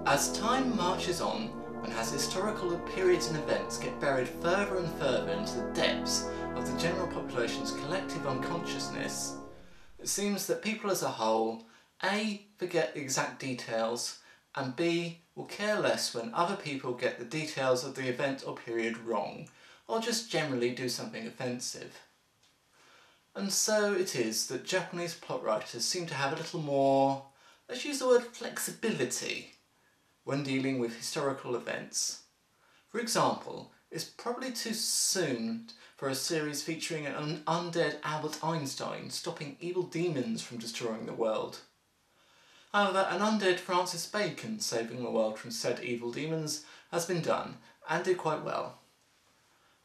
As time marches on, and as historical periods and events get buried further and further into the depths of the general population's collective unconsciousness, it seems that people as a whole A. forget the exact details, and B. will care less when other people get the details of the event or period wrong, or just generally do something offensive. And so it is that Japanese plot writers seem to have a little more, let's use the word flexibility, when dealing with historical events. For example, it's probably too soon for a series featuring an undead Albert Einstein stopping evil demons from destroying the world. However, an undead Francis Bacon saving the world from said evil demons has been done, and did quite well.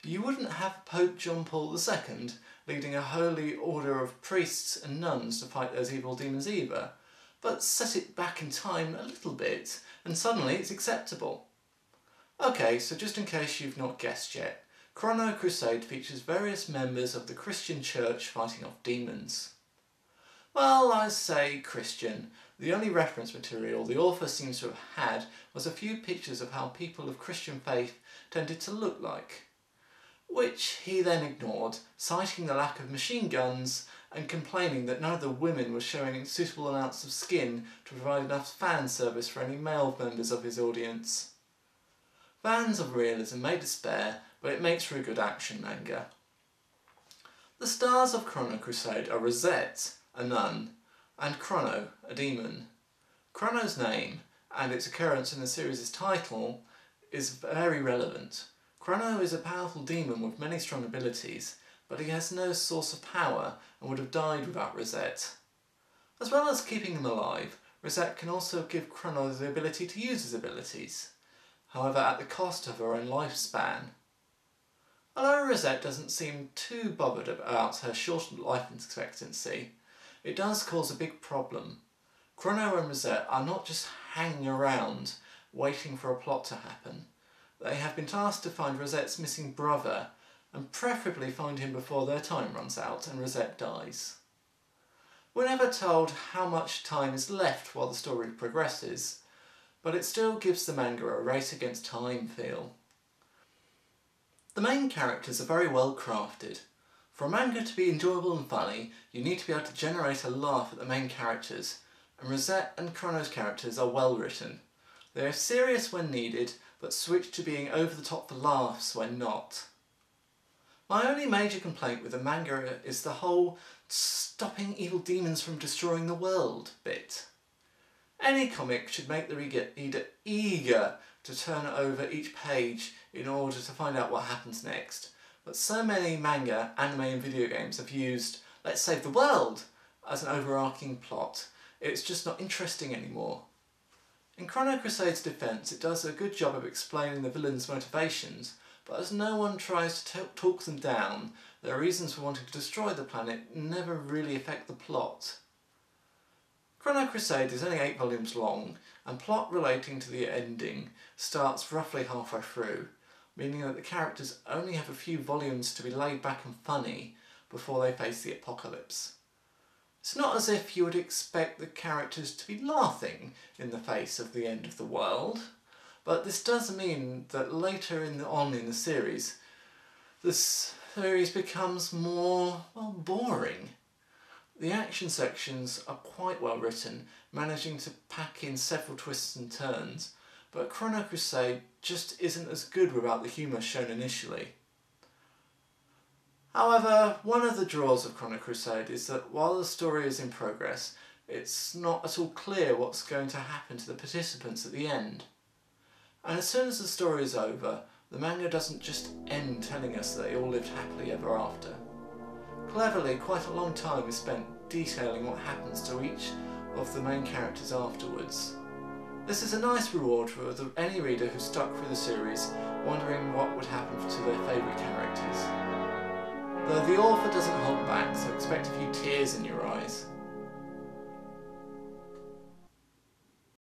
You wouldn't have Pope John Paul II leading a holy order of priests and nuns to fight those evil demons either, but set it back in time a little bit, and suddenly it's acceptable. Okay, so just in case you've not guessed yet, Chrono Crusade features various members of the Christian Church fighting off demons. Well, I say Christian. The only reference material the author seems to have had was a few pictures of how people of Christian faith tended to look like, which he then ignored, citing the lack of machine guns and complaining that none of the women were showing suitable amounts of skin to provide enough fan service for any male members of his audience. Fans of realism may despair, but it makes for a good action manga. The stars of Chrono Crusade are Rosette, a nun, and Chrono, a demon. Chrono's name, and its occurrence in the series' title, is very relevant. Chrono is a powerful demon with many strong abilities, but he has no source of power and would have died without Rosette. As well as keeping him alive, Rosette can also give Chrono the ability to use his abilities, however at the cost of her own lifespan. Although Rosette doesn't seem too bothered about her shortened life expectancy, it does cause a big problem. Chrono and Rosette are not just hanging around waiting for a plot to happen. They have been tasked to find Rosette's missing brother, and preferably find him before their time runs out and Rosette dies. We're never told how much time is left while the story progresses, but it still gives the manga a race against time feel. The main characters are very well crafted. For a manga to be enjoyable and funny, you need to be able to generate a laugh at the main characters, and Rosette and Chrono's characters are well written. They are serious when needed, but switch to being over the top for laughs when not. My only major complaint with the manga is the whole stopping evil demons from destroying the world bit. Any comic should make the reader eager to turn over each page in order to find out what happens next, but so many manga, anime and video games have used "let's save the world" as an overarching plot, it's just not interesting anymore. In Chrono Crusade's defence, it does a good job of explaining the villain's motivations, but as no one tries to talk them down, their reasons for wanting to destroy the planet never really affect the plot. Chrono Crusade is only 8 volumes long, and plot relating to the ending starts roughly halfway through, meaning that the characters only have a few volumes to be laid back and funny before they face the apocalypse. It's not as if you would expect the characters to be laughing in the face of the end of the world, but this does mean that later on in the series becomes more, well, boring. The action sections are quite well written, managing to pack in several twists and turns, but Chrono Crusade just isn't as good without the humour shown initially. However, one of the draws of Chrono Crusade is that while the story is in progress, it's not at all clear what's going to happen to the participants at the end. And as soon as the story is over, the manga doesn't just end telling us that they all lived happily ever after. Cleverly, quite a long time is spent detailing what happens to each of the main characters afterwards. This is a nice reward for any reader who stuck through the series, wondering what would happen to their favourite characters. Though the author doesn't hold back, so expect a few tears in your eyes.